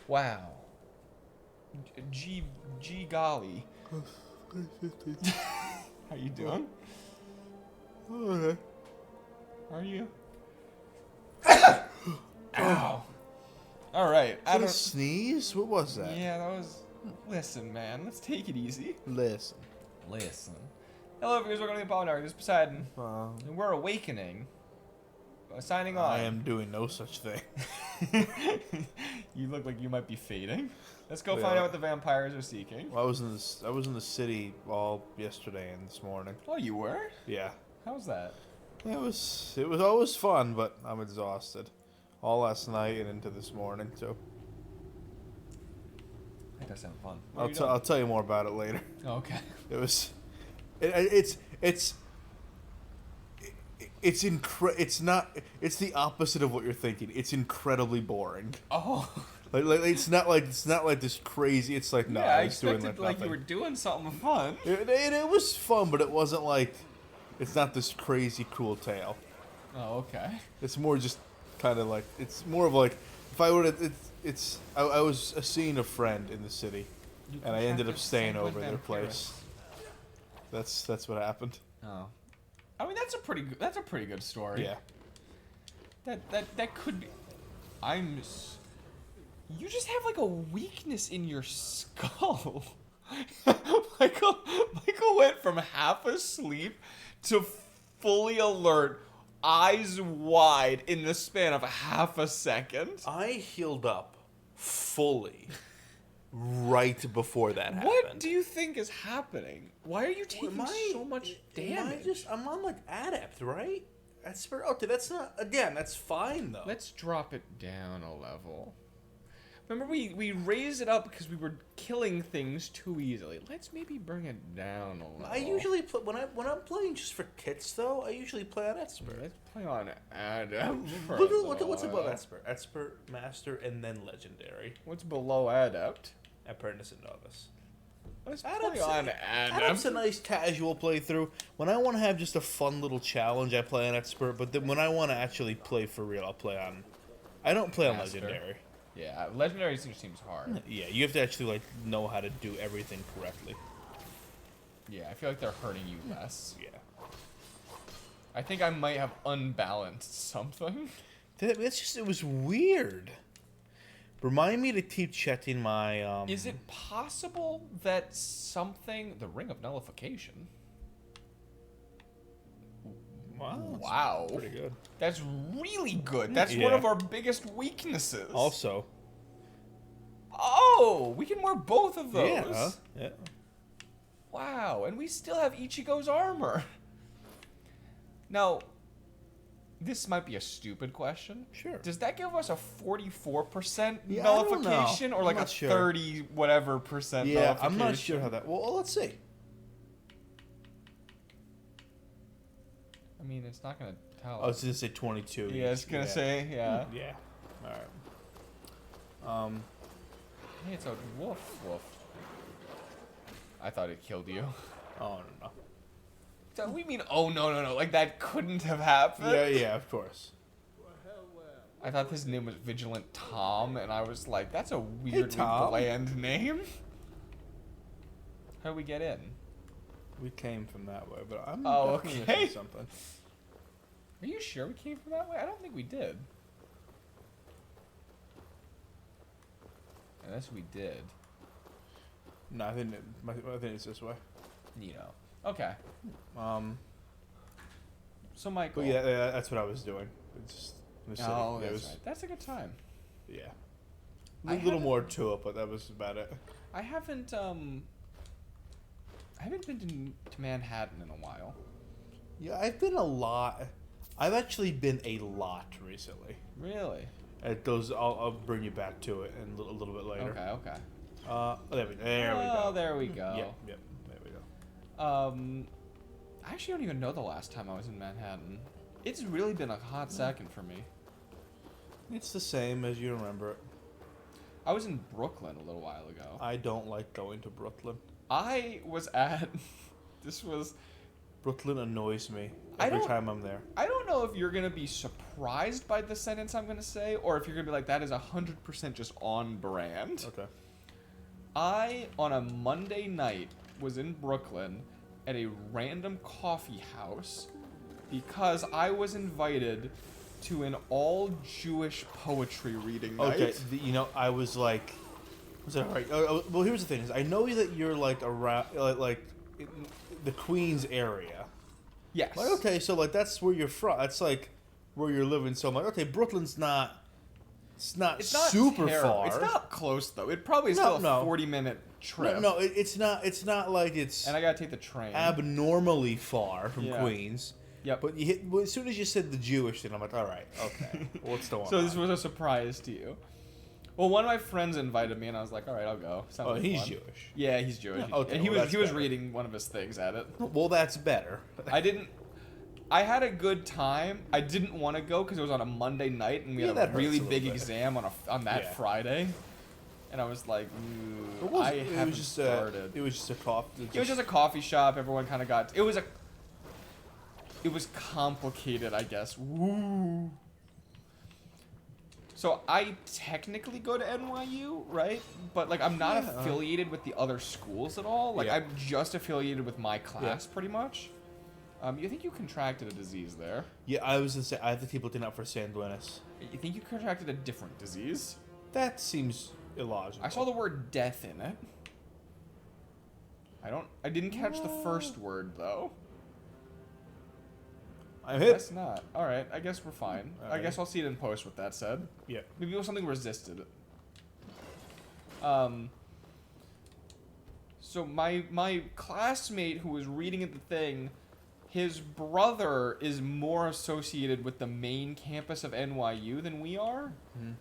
Wow. Golly. How you doing? Okay. Are you? Ow. All right. I don't sneeze. What was that? Yeah, that was. Listen, man. Let's take it easy. Listen. Hello, viewers. Welcome to the Apollo and Poseidon. This is Poseidon. And we're awakening. Signing on. I am doing no such thing. You look like you might be fading. Let's go find out what the vampires are seeking. Well, I was in the city all yesterday and this morning. Oh, you were? Yeah. How's that? It was always fun, but I'm exhausted. All last night and into this morning, so. That does sound fun. I'll tell you more about it later. Oh, okay. It was, it's the opposite of what you're thinking. It's incredibly boring. Oh. Like it's not like this crazy. It's like no, yeah, I was doing expected like you were doing something fun. It was fun, but it wasn't like it's not this crazy cool tale. Oh, okay. It's more just kind of like it's more of like if I would I was seeing a friend in the city, and I ended up staying over their place. That's what happened. Oh, I mean that's a pretty good story. Yeah. That could be. You just have like a weakness in your skull. Michael went from half asleep to fully alert, eyes wide in the span of half a second. I healed up fully right before that happened. What do you think is happening? Why are you taking so much damage? I'm on like adept, right? That's okay. That's not again. That's fine though. Let's drop it down a level. Remember, we raised it up because we were killing things too easily. Let's maybe bring it down a level. I usually play when I'm playing just for kits though. I usually play on expert. Let's play on adept. What's above expert? Expert, master, and then legendary. What's below adept? Apprentice and novice. Let's play on adept. Adept's a nice casual playthrough. When I want to have just a fun little challenge, I play on expert. But then when I want to actually play for real, I'll play on. I don't play on legendary. Yeah, legendary seems hard. Yeah, you have to actually like know how to do everything correctly. Yeah, I feel like they're hurting you less. Yeah. I think I might have unbalanced something. That's just, it was weird. Remind me to keep checking my, Is it possible that the ring of nullification? Wow. Pretty good. That's really good. That's one of our biggest weaknesses. Also. Oh, we can wear both of those. Yeah. Yeah. Wow, and we still have Ichigo's armor. Now, this might be a stupid question. Sure. Does that give us a 44% Yeah, nullification or like a sure. 30 whatever percent Yeah, nullification? I'm not sure how that. Well, let's see. I mean, it's not gonna tell. I was gonna say 22. Yeah, it's gonna say Yeah. All right. Hey, it's a wolf. I thought it killed you. Oh no. So we mean, oh no, like that couldn't have happened. Yeah, of course. I thought his name was Vigilant Tom, and I was like, that's a weirdly bland name. How do we get in? We came from that way, but I'm definitely missing something. Are you sure we came from that way? I don't think we did. Unless we did. No, I think it's this way. You know. Okay. So Michael. But yeah, that's what I was doing. It's just right. That's a good time. Yeah. A little more to it, but that was about it. I haven't been to Manhattan in a while. Yeah, I've been a lot. I've actually been a lot recently. Really? I'll bring you back to it in a little bit later. Okay. There we go. Oh, there we go. Yep, there we go. I actually don't even know the last time I was in Manhattan. It's really been a hot second for me. It's the same as you remember it. I was in Brooklyn a little while ago. I don't like going to Brooklyn. I was at... This Brooklyn annoys me I every don't- time I'm there. I don't know if you're gonna be surprised by the sentence I'm gonna say, or if you're gonna be like, that is 100% just on brand. Okay. I, on a Monday night, was in Brooklyn at a random coffee house because I was invited to an all-Jewish poetry reading night. Okay. I was like, was that right? Well, here's the thing: is I know that you're like around, like in the Queens area. Yes. Like, okay, so like that's where you're from. That's like where you're living. So I'm like, okay, Brooklyn's not. It's not super terrible. far. It's not close, though. It probably is No, still no. a 40-minute trip. No, it's not. It's not like it's And I gotta take the train. abnormally far from Yeah. Queens. Yep. But as soon as you said the Jewish thing, I'm like, all right, okay, what's going So on? this was a surprise to you. Well, one of my friends invited me, and I was like, all right, I'll go. Sounds Oh, like he's fun. Jewish. Yeah, he's Jewish. Yeah, okay, and he well, was that's better. reading one of his things at it. Well, that's better. I had a good time. I didn't want to go because it was on a Monday night, and we Yeah, had that a hurts really a little big bit. exam on that Yeah. Friday. And I was like, It was, I it haven't was just started. it was just a coffee. It was just a coffee shop. Everyone kind of got. It was complicated, I guess. Woo. So I technically go to NYU, right? But like I'm not Yeah. affiliated with the other schools at all. Like Yeah. I'm just affiliated with my class, pretty much. You think you contracted a disease there? Yeah, I was gonna say I have to keep looking out for San Luis. You think you contracted a different disease? That seems illogical. I saw the word death in it. I didn't catch the first word though. I'm hip. Guess not. All right, I guess we're fine. I Alright. guess I'll see it in post. With that said, Yeah. maybe it was something resisted. So my classmate who was reading at the thing, his brother is more associated with the main campus of NYU than we are. Mhm.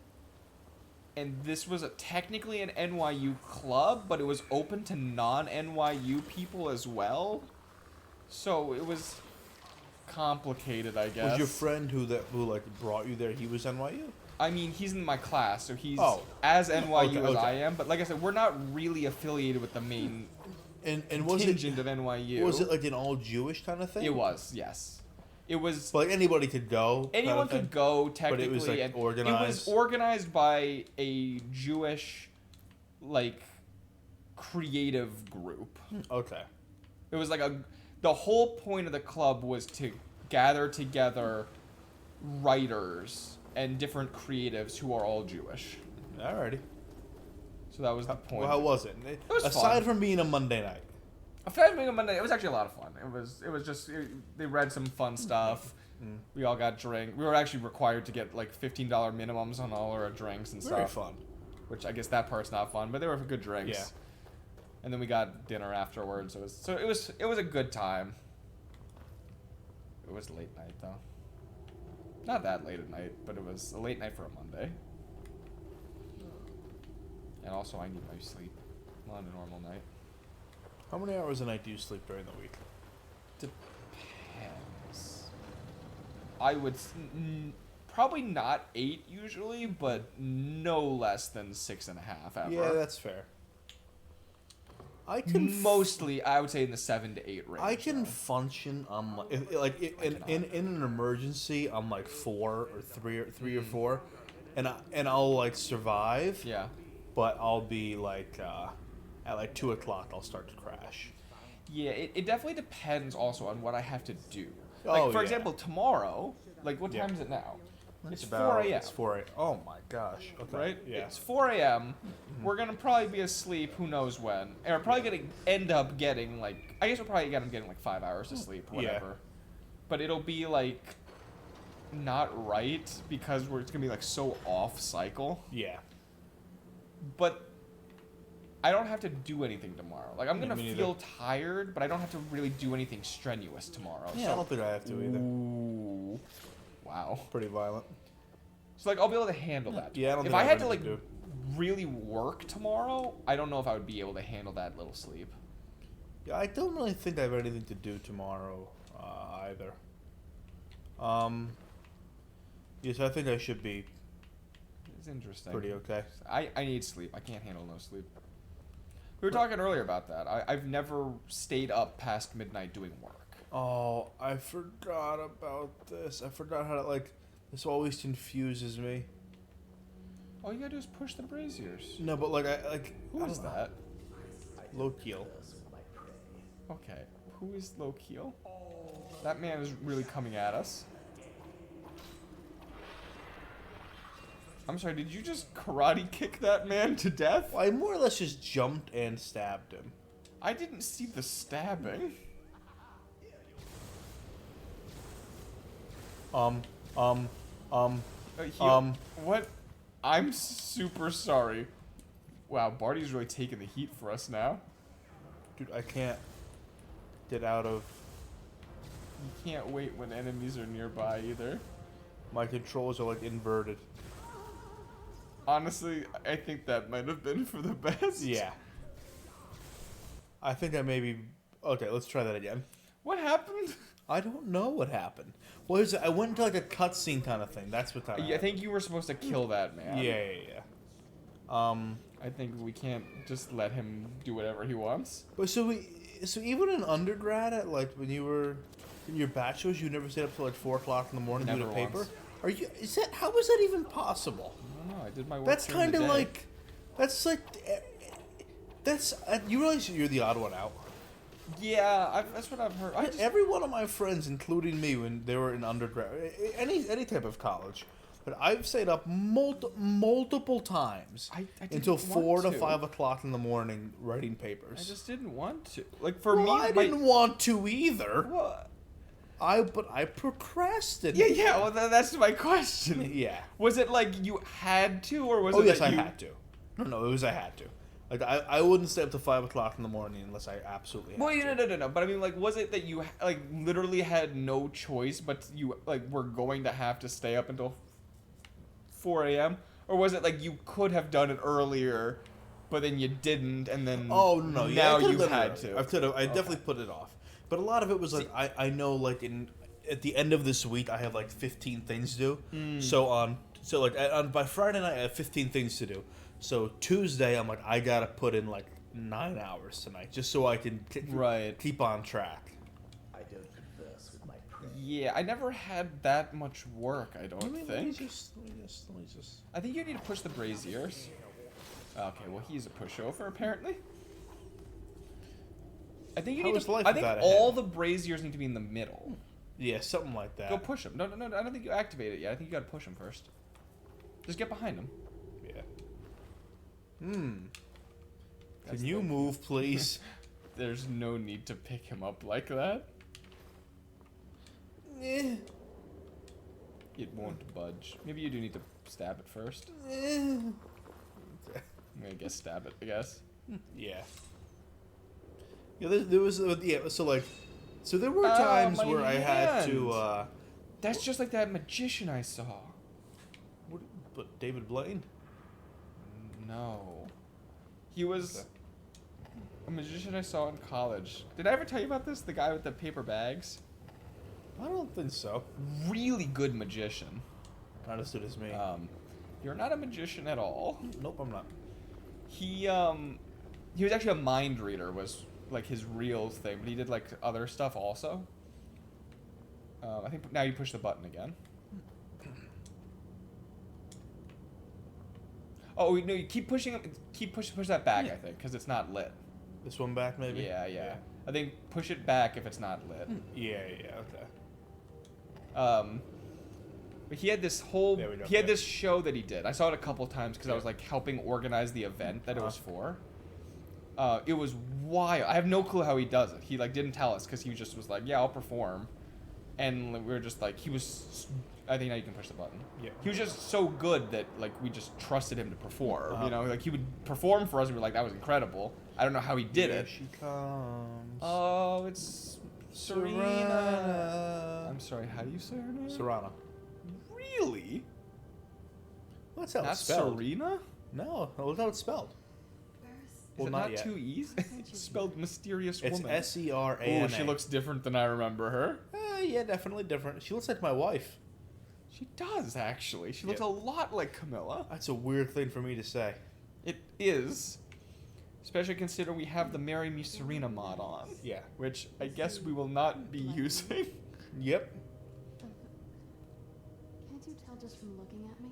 And this was technically an NYU club, but it was open to non-NYU people as well. So it was complicated, I guess. Was your friend who like brought you there? He was NYU. I mean, he's in my class, so he's Oh. as NYU Okay, as I okay. am. But like I said, we're not really affiliated with the main And was contingent it of NYU. was it like an all Jewish kind of thing? It was, yes. It was. But like anybody could go. kind Anyone of thing? could go technically. But it was like and organized. It was organized by a Jewish, like, creative group. Okay. It was like the whole point of the club was to gather together writers and different creatives who are all Jewish. Alrighty. So that was the point. Well, how was it? was Aside fun. from being a Monday night. Aside from Monday, it was actually a lot of fun. It was just they read some fun stuff. Mm. We all got drink. We were actually required to get like $15 minimums on all our drinks and Very stuff. fun. Which I guess that part's not fun, but they were good drinks. Yeah. And then we got dinner afterwards. It was a good time. It was late night though. Not that late at night, but it was a late night for a Monday. And also I need my sleep. Not a normal night. How many hours a night do you sleep during the week? Depends. I would probably not 8 usually, but no less than 6.5 ever. Yeah, that's fair. I can Mostly, I would say in the 7 to 8 range. I can though. function on in an emergency on like 4 or 3 or 4, and I'll like survive. Yeah. But I'll be like at like 2 o'clock I'll start to crash. Yeah, it definitely depends also on what I have to do. Like, Oh, for yeah. example, tomorrow, like, what Yeah. time is it now? It's about 4 a.m. It's 4 a.m. Oh my gosh. Okay. Right? Yeah. It's 4 a.m. We're going to probably be asleep, who knows when. And we're probably going to end up getting, like, I guess we'll probably end up getting, like, 5 hours of sleep, Yeah. whatever. But it'll be, like, not right because it's going to be, like, so off cycle. Yeah. But I don't have to do anything tomorrow. Like, I'm Yeah, going to me feel tired, but I don't have to really do anything strenuous tomorrow. Yeah. I So, don't think I have to either. ooh. Wow. Pretty violent. So, like, I'll be able to handle that. Yeah, I don't If think I I had have to, anything like, to really work tomorrow, I don't know if I would be able to handle that little sleep. Yeah, I don't really think I have anything to do tomorrow either. Yes, I think I should be It's interesting. pretty okay. I need sleep. I can't handle no sleep. We were talking earlier about that. I've never stayed up past midnight doing work. Oh, I forgot about this. I forgot how to, like, this always confuses me. All you gotta do is push the braziers. No, but, like, I Who is don't know. that? Low keel. Okay, who is low keel? That man is really coming at us. I'm sorry, did you just karate kick that man to death? Well, I more or less just jumped and stabbed him. I didn't see the stabbing. What? I'm super sorry. Wow, Barty's really taking the heat for us now. Dude, I can't get out of... You can't wait when enemies are nearby either. My controls are, like, inverted. Honestly, I think that might have been for the best. Yeah. I think I maybe... Okay, let's try that again. What happened? I don't know what happened. Well, I went into, like, a cutscene kind of thing. That's what kind of I think you were supposed to kill that man. Yeah. I think we can't just let him do whatever he wants. But so even in undergrad, at, like, when you were in your bachelor's, you never stayed up till, like, 4 o'clock in the morning doing a Never paper? once. How is that even possible? I don't know. I did my work. That's during kind the of day. like, you realize you're the odd one out. Yeah, that's what I've heard. Every one of my friends, including me, when they were in undergrad, any type of college, but I've stayed up multiple times I didn't until want 4 to to. 5 o'clock in the morning writing papers. I just didn't want to. Like for Well, me, I didn't want to either. What? But I procrastinated. Yeah. Well, that's my question. Yeah. Was it like you had to, or was Oh it? yes, that I you... had to. No, it was I had to. Like I wouldn't stay up to 5 o'clock in the morning unless I absolutely had Well, to. no. But I mean, like, was it that you like literally had no choice, but you like were going to have to stay up until 4 a.m. Or was it like you could have done it earlier, but then you didn't, and then Oh no! Yeah, now I could've you done it had earlier. to. I definitely put it off. But a lot of it was like I know like at the end of this week I have like 15 things to do. So by Friday night I have 15 things to do. So Tuesday I'm like I gotta put in like 9 hours tonight just so I can keep on track. I don't converse with my prey. Yeah, I never had that much work. I don't Let me think. just. I think you need to push the braziers. Okay, well he's a pushover apparently. I think you How need is to. life I think without a all head? the braziers need to be in the middle. Yeah, something like that. Go push them. No. I don't think you activate it yet. I think you gotta push them first. Just get behind them. Yeah. That's Can you the- move, please? There's no need to pick him up like that. Eh. It won't budge. Maybe you do need to stab it first. Eh. I'm gonna guess stab it, I guess. Yeah. Yeah, there was so there were times my where I had hand. to That's just like that magician I saw. but David Blaine? No. He was a magician I saw in college. Did I ever tell you about this? The guy with the paper bags? I don't think so. Really good magician. Not as good as me. You're not a magician at all. Nope, I'm not. He was actually a mind reader, was like his real thing, but he did like other stuff also. I think now you push the button again. Oh no! You keep pushing. Push that back. I think because it's not lit. This one back, maybe? Yeah. I think push it back if it's not lit. Yeah, okay. But he had this whole. There we go, He had yeah. this show that he did. I saw it a couple times because I was like helping organize the event that it was for. It was wild. I have no clue how he does it. He like didn't tell us because he just was like, "Yeah, I'll perform," and like, we were just like, he was. I think now you can push the button. Yeah. He was just so good that like we just trusted him to perform. You know, like he would perform for us, and we were like, "That was incredible." I don't know how he did Here it. she comes. Oh, it's Serena. I'm sorry. How do you say her name? Serana. Really? Well, that's how Not it's spelled. Serena? No, that's how it's spelled. Is Well, it not not yet. two E's? It's spelled mysterious It's woman. Serana. Oh, she looks different than I remember her. Yeah, definitely different. She looks like my wife. She does, actually. She looks Yeah. a lot like Camilla. That's a weird thing for me to say. It is. Especially considering we have the Marry Me Serena mod on. Yeah. Which I guess we will not be using. Yep. Can't you tell just from looking at me?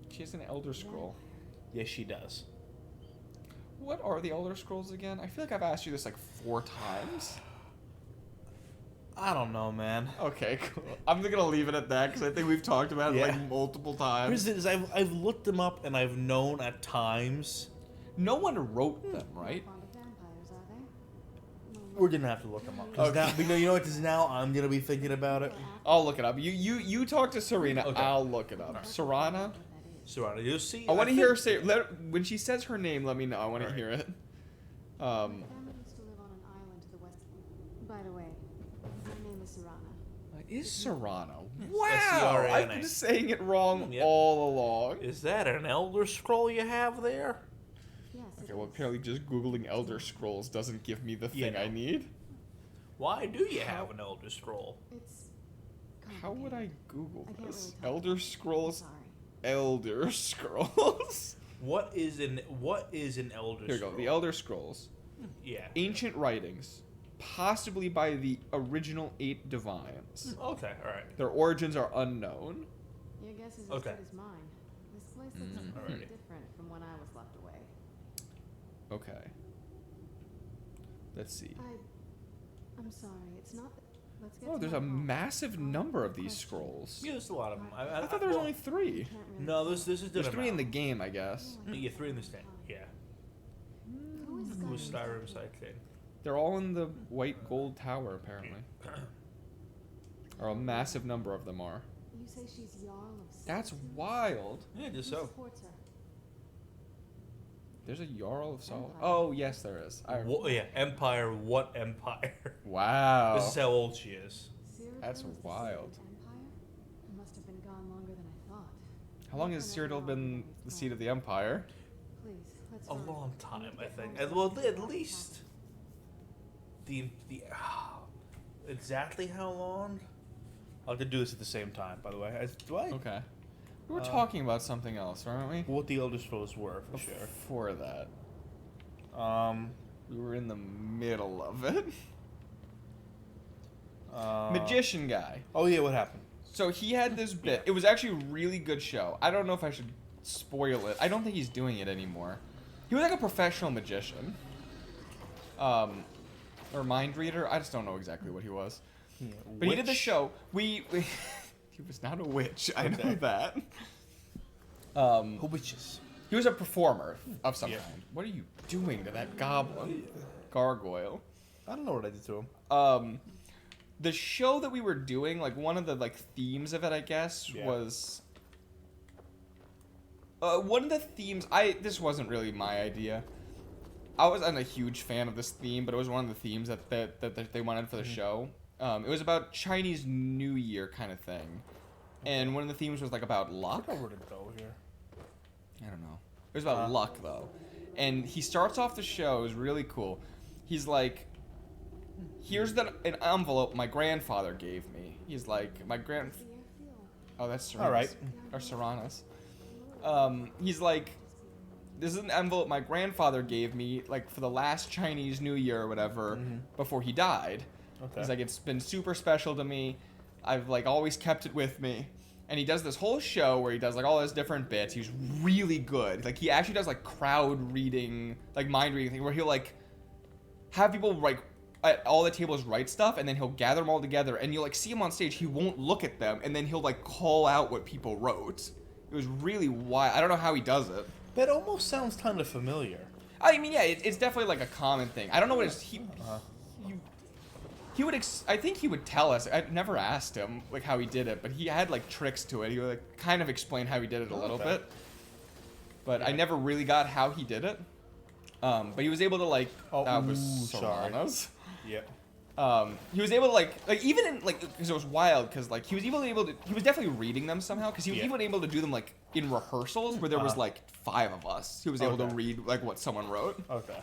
She has an Elder Scroll. Yes, she does. What are the Elder Scrolls again? I feel like I've asked you this like 4 times. I don't know, man. Okay, cool. I'm gonna leave it at that because I think we've talked about it Yeah. like multiple Here's times. the thing, is I've looked them up and I've known at times. No one wrote them, right? Fond of vampires, are they? We're gonna have to look them up. 'Cause Okay. now, you know what? 'Cause now I'm gonna be thinking about it. I'll look it up. You talk to Serena. Okay. I'll look it up. Serana. So you'll see. I want to think- hear her say. When she says her name, let me know. I want to Alright. hear it. My family used to live on an island to the west. By the way, my name is Serana. Is Serrano? Yes, Wow! S-E-R-A-N-A. I've been saying it wrong Yep. all along. Is that an Elder Scroll you have there? Yes. Okay, well apparently just googling Elder Scrolls doesn't give me the thing Yeah. I need. Why do you have an Elder Scroll? It's. How would I Google I can't this? really tell. Elder Scrolls. Sorry. Elder Scrolls. What is an Elder Here we Scroll? go. The Elder Scrolls. Yeah. Ancient writings, possibly by the original 8 divines. Okay. All right. Their origins are unknown. Your guess is as Okay. good as mine. This place looks Mm. pretty Alrighty. different from when I was locked away. Okay. Let's see. I'm sorry. It's not. Let's get. Oh, to there's my a point. massive number of these Question. scrolls. Yeah, there's a lot of them. I thought there was only 3. Can't really No, tell. this is There's different. 3 in the game, I guess. Yeah, 3 in the stand. Yeah. Who is It was Skyrim Skyrim exactly? side thing. They're all in the white gold tower, apparently. Or a massive number of them are. You say she's Jarl of Sith? That's wild. Yeah, Who just so. supports her? There's a Jarl of Sol. Empire. Oh, yes, there is. Yeah, Empire. What Empire? Wow. This is how old she is. Cyrodiil That's is the seat of wild. the Empire? It must have been gone longer than I thought. How long has Cyrodiil been the seat of the Empire? Please, let's A hurry. long We time, need to I get think. home Well, before at the least the exactly how long? I'll have to do this at the same time. By the way, do I? Okay. We were talking about something else, weren't we? What the Elder Scrolls were for sure. Before that. Um. We were in the middle of it. Uh, Magician guy. Oh yeah, what happened? So he had this bit. It was actually a really good show. I don't know if I should spoil it. I don't think he's doing it anymore. He was like a professional magician. Or mind reader. I just don't know exactly what he was. Yeah, But he did the witch? show. We he was not a witch. I know Okay. that. Who witches? He was a performer of some Yeah. kind. What are you doing to that goblin? Gargoyle. I don't know what I did to him. The show that we were doing, like one of the like themes of it, I guess, Yeah. was one of the themes. This wasn't really my idea. I wasn't a huge fan of this theme, but it was one of the themes that they wanted for the show. It was about Chinese New Year kind of thing, and one of the themes was like about luck. I wrote it though here. I don't know. It was about luck though, and he starts off the show. It was really cool. He's like, "Here's an envelope my grandfather gave me." He's like, "My grand." The airfield. Oh, that's Serrana's. All right. Or Serrana's. He's like, "This is an envelope my grandfather gave me, like for the last Chinese New Year or whatever, before he died." Okay. He's like, "It's been super special to me. I've like always kept it with me." And he does this whole show where he does like all his different bits. He's really good. Like he actually does like crowd reading, like mind reading thing, where he'll like have people like at all the tables write stuff, and then he'll gather them all together, and you'll like see him on stage. He won't look at them, and then he'll like call out what people wrote. It was really wild. I don't know how he does it. That almost sounds kind of familiar. I mean, yeah, it's definitely like a common thing. I don't know what his he would. I think he would tell us. I never asked him like how he did it, but he had like tricks to it. He would like kind of explain how he did it a little Okay. bit, but I never really got how he did it. But he was able to like. Oh, that was ooh, sorry. Serrano's. Yeah. He was able to like even in like because it was wild because like he was definitely reading them somehow because he was Yeah. even able to do them like in rehearsals where there was like 5 of us. He was able to Okay. read like what someone wrote. Okay.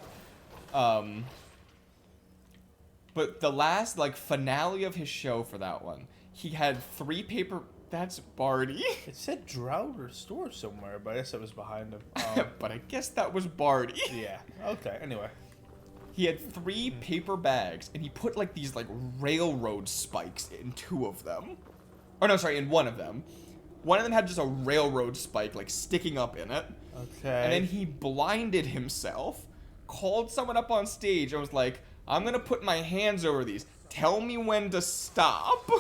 But the last like finale of his show for that one, he had 3 paper That's Barty. It said drought or store somewhere, but I guess it was behind him. But I guess that was Barty. Yeah. Okay. Anyway. He had 3 paper bags, and he put like these like railroad spikes in 2 of them. Oh no, sorry, in 1 of them. One of them had just a railroad spike like sticking up in it. Okay. And then he blinded himself, called someone up on stage, and was like, "I'm gonna put my hands over these. Tell me when to stop."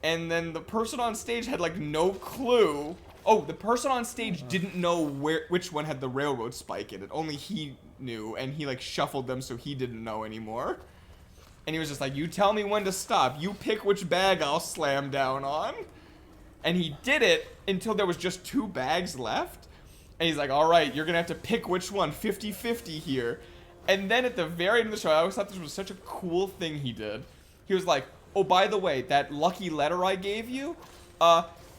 And then the person on stage had like no clue. Oh, the person on stage didn't know which one had the railroad spike in it. Only he knew, and he like shuffled them so he didn't know anymore. And he was just like, "You tell me when to stop. You pick which bag I'll slam down on." And he did it until there was just 2 bags left. And he's like, "All right, you're gonna have to pick which one, 50-50 here." And then at the very end of the show, I always thought this was such a cool thing he did. He was like, "Oh, by the way, that lucky letter I gave you,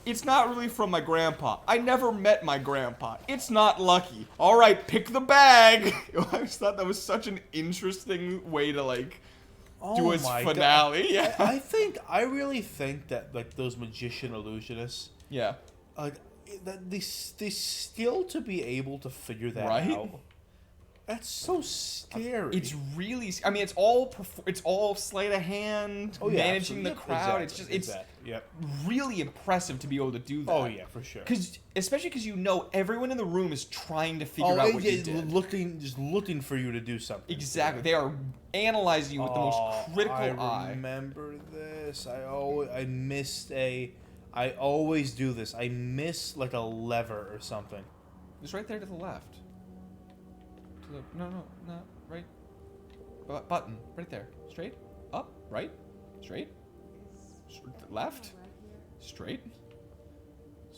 it's not really from my grandpa. I never met my grandpa. It's not lucky. All right, pick the bag." I just thought that was such an interesting way to like do his finale. Yeah. I really think that like those magician illusionists, Yeah. like that they still to be able to figure that Right? out. That's so scary. It's really. I mean, it's all sleight of hand, managing the crowd. Exactly, It's yep. really impressive to be able to do that. Oh yeah, for sure. Especially because you know everyone in the room is trying to figure out what you did. looking for you to do something. Exactly. They are analyzing you with the most critical I eye. remember this. I always do this. I miss like a lever or something. It's right there to the left. No, right. Button, right there. Straight, up, right, straight, left, straight,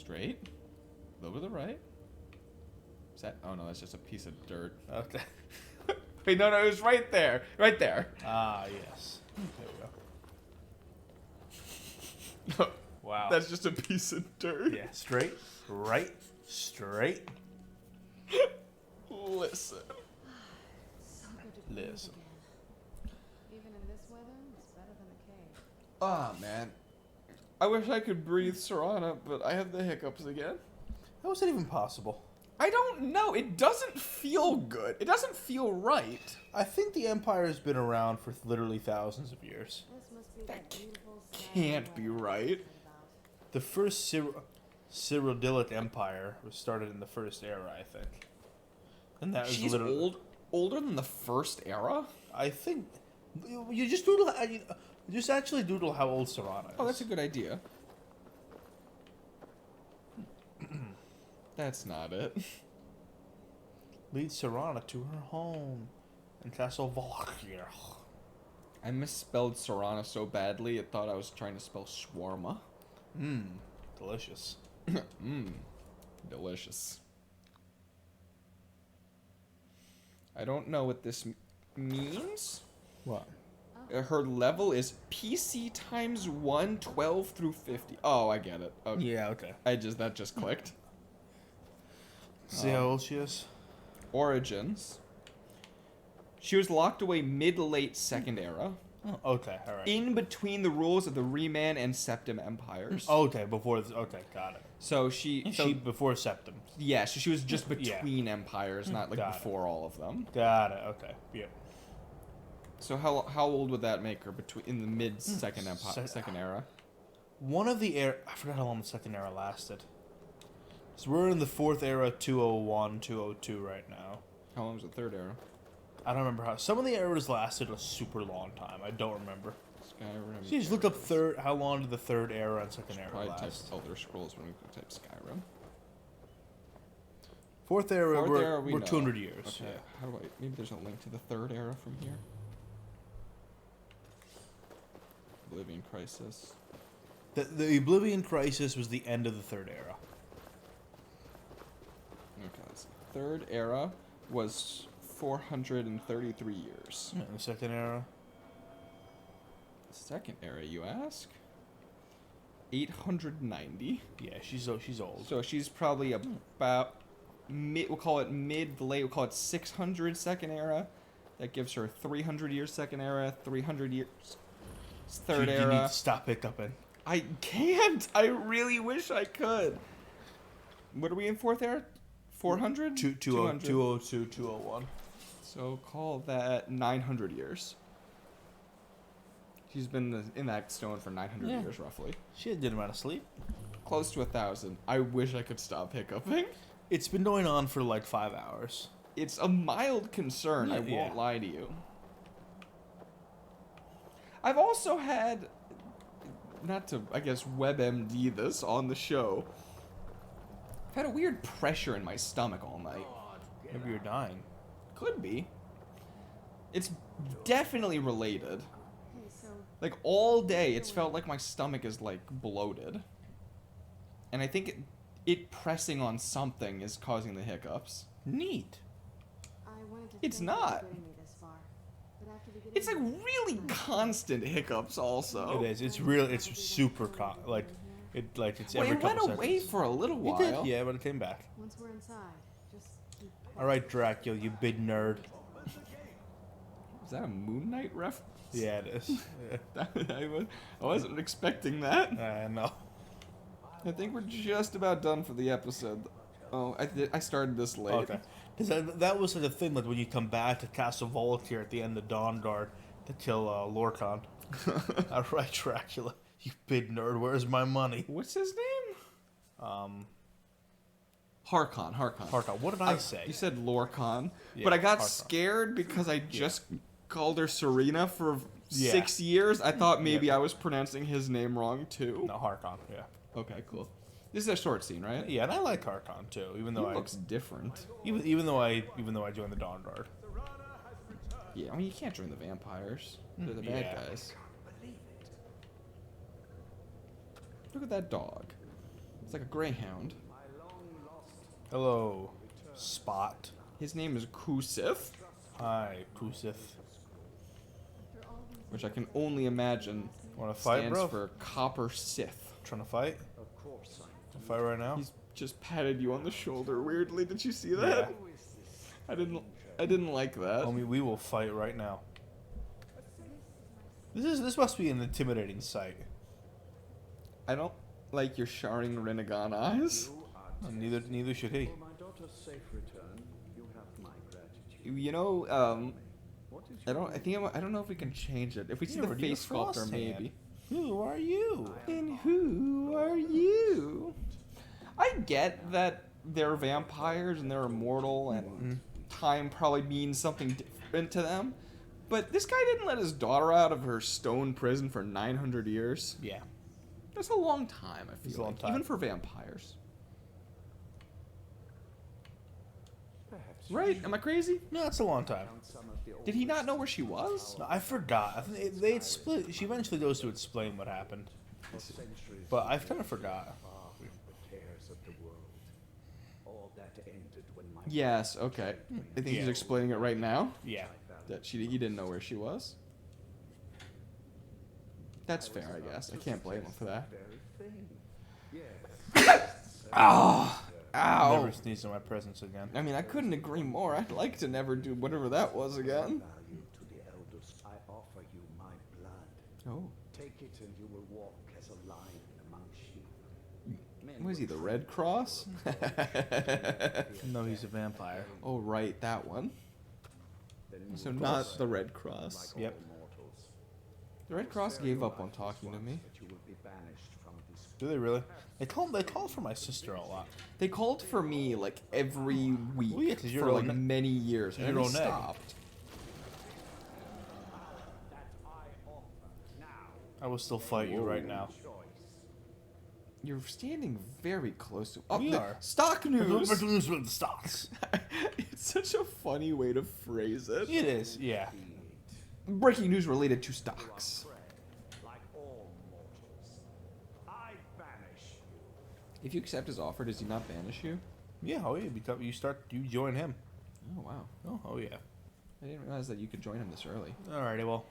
a little to the right. Is that? Oh no, that's just a piece of dirt. Okay. Wait, no, it was right there, right there. Ah, yes. There we go. Wow. That's just a piece of dirt. Yeah, straight, right, straight. Listen. So good to breathe Listen. again. Even in this weather, it's better than a cave. Ah, man. I wish I could breathe Serana, but I have the hiccups again. How is that even possible? I don't know. It doesn't feel good. It doesn't feel right. I think the Empire has been around for literally thousands of years. This must be that beautiful Can't be right. The first Cyrodiilic Empire was started in the First Era, I think. And that was She's literally older than the First Era? I think you just doodle. You just actually doodle how old Serana is. Oh, that's a good idea. That's not it. Lead Serana to her home in Castle Valkyr. I misspelled Serana so badly, it thought I was trying to spell shawarma. Delicious. Delicious. I don't know what this means. What? Her level is PC times 1, 12 through 50. Oh, I get it. Okay. Yeah. Okay. That just clicked. See how old she is? Origins. She was locked away mid-late Second Era, Oh, okay. All right. in between the rules of the Reman and Septim empires. Okay. Before. Okay. Got it. So she before Septim. yeah, so she was just Yeah. between empires, not like Got it. before all of them. Got it. Okay. Yeah. So how old would that make her in the mid Second Empire, Second Era? One of the era. I forgot how long the Second Era lasted. So we're in the Fourth Era, 201, 202 right now. How long was the Third Era? I don't remember how. Some of the eras lasted a super long time. I don't remember. Skyrim. So you just look up how long did the Third Era and Second Era Probably type last? Elder Scrolls when we type Skyrim. Fourth Era, Fourth Era, we're know. 200 years. Okay. Yeah. How do I? Maybe there's a link to the Third Era from here. Oblivion Crisis. The Oblivion Crisis was the end of the Third Era. Okay. So Third Era was 433 years. And the Second Era? Second Era, you ask? 890. Yeah, she's old. So she's probably about we'll call it mid to late. We'll call it 600 Second Era. That gives her 300 years Second Era, 300 years Third You Era. need to stop hiccuping. I can't. I really wish I could. What are we in fourth era? 400? 202, 201. So call that 900 years. She's been in that stone for 900 Yeah. years, roughly. She had a good amount of sleep. Close to 1,000. I wish I could stop hiccuping. It's been going on for like 5 hours. It's a mild concern, I Yeah. won't lie to you. I've also had, not to, I guess, WebMD this on the show, I've had a weird pressure in my stomach all night. Maybe you're dying. Could be. It's definitely related. Hey, so Like, all day, it's felt like my stomach is, like, bloated. And I think it pressing on something is causing the hiccups. Neat. I wanted to It's thank you for not. getting me this far. But after the It's, like, really constant hiccups, also. It is. It's real. It's super like it. Like it's Well, every it went couple away seconds. for a little It while. did. Yeah, but it came back. Once we're inside, just keep All right, Dracula, you big nerd. Is that a Moon Knight ref? Yeah, it is. Yeah. I wasn't expecting that. I know. I think we're just about done for the episode. Oh, I started this late. Okay. Because that was like a thing, like when you come back to Castle Voltaire at the end of Dawn Guard to kill Lorcan. All right, Dracula, you big nerd. Where's my money? What's his name? Harkon. Harkon. What did I say? You said Lorcan, Yeah, but I got Harkon. scared because I just called her Serena for Yeah. 6 years. I thought maybe Yeah. I was pronouncing his name wrong too. No, Harkon. Yeah. Okay, cool. This is a short scene, right? Yeah, and I like Harkon too, even He though looks different. even though I joined the Dawn Guard. Yeah, I mean you can't join the vampires. They're the bad Yeah. guys. Look at that dog. It's like a greyhound. Hello, Spot. His name is Kusith, Hi, Pusith. which I can only imagine Want to fight, stands bro? for Copper Sith. Trying to fight? Of course I Fight right now? He's just patted you on the shoulder weirdly. Did you see that? I didn't like that. Homie, we will fight right now. This must be an intimidating sight. I don't like your Sharing Rinnegan eyes. Neither should he. For my daughter's safe return, you have my gratitude. You know, What is I don't know if we can change it. If we see the Erodir face sculptor, Frost-hand. maybe. Who are you? And who are you? I get that they're vampires and they're immortal and time probably means something different to them. But this guy didn't let his daughter out of her stone prison for 900 years. Yeah. That's a long time, I It's feel a long like. time. Even for vampires. perhaps Right? Am I crazy? No, that's a long time. some of the Did he not know where she was? No, I forgot. I think they'd split. She eventually goes to explain what happened, centuries but I kind of forgot. far from the cares of the world. All that ended when my Yes, okay. I think he's Yeah. explaining it right now. Yeah. That he didn't know where she was. That's fair, I guess. I can't blame him for that. very thing. Yes. Ow! Never sneeze in my presence again. I mean, I couldn't agree more. I'd like to never do whatever that was again. Value to the elders, I offer you my blood. Oh. Take it and you will walk as a lion among sheep. Men Was he will the Red Cross? No, he's a vampire. Oh, right, that one. then you So will not die the Red Cross. like Yep. all mortals. The Red Cross gave up on talking to me. That you will be banished from this Do they really? They call for my sister a lot. They called for me like every week Well, yeah, 'cause you're for like old ne- many years, and you're then old they neg. stopped. that I offer now. I will still fight you right now. Choice. You're standing very close to. Oh, We are. Stock news. News with the stocks. It's such a funny way to phrase it. It is, yeah. Breaking news related to stocks. Like all mortals, I banish you. If you accept his offer, does he not banish you? Yeah, oh yeah, you join him. Oh wow, Oh yeah. I didn't realize that you could join him this early. Alrighty, well.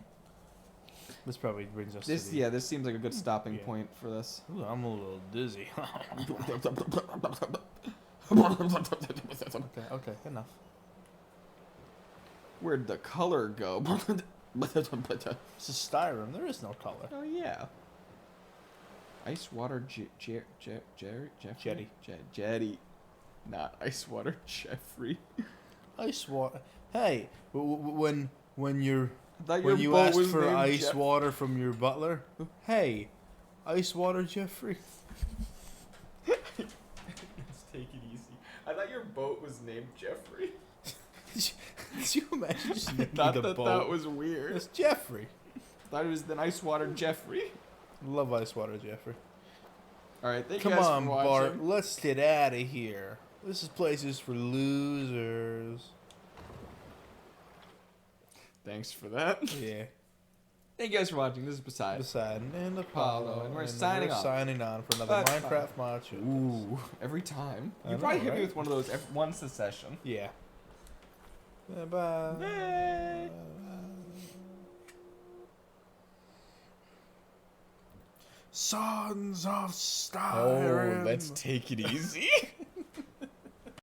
This probably brings us This to the... this seems like a good stopping Yeah. point for this. Ooh, I'm a little dizzy. okay, enough. Where'd the color go? This is Skyrim, there is no color. Oh yeah. Ice water Jeffrey? Jetty. Jetty. Not ice water Jeffrey. Ice water. Hey, when you're I thought when your you boat asked was for named ice Jeff- water from your butler, hey, ice water Jeffrey. Let's take it easy. I thought your boat was named Jeffrey. Did you imagine just naming Thought the that boat? that was weird. It's Jeffrey. Thought it was the ice water Jeffrey. Love ice water Jeffrey. All right, thank Come you guys on, for watching. Bart. Let's get out of here. This is places for losers. Thanks for that. Yeah. Thank you guys for watching. This is Poseidon. Poseidon and Apollo. And we're signing off. Signing on for another Bye. Minecraft mod show. Ooh, every time. I You know, probably hit right? me with one of those once a session. Yeah. Bye. Bye. Sons of Oh, Skyrim. let's take it easy.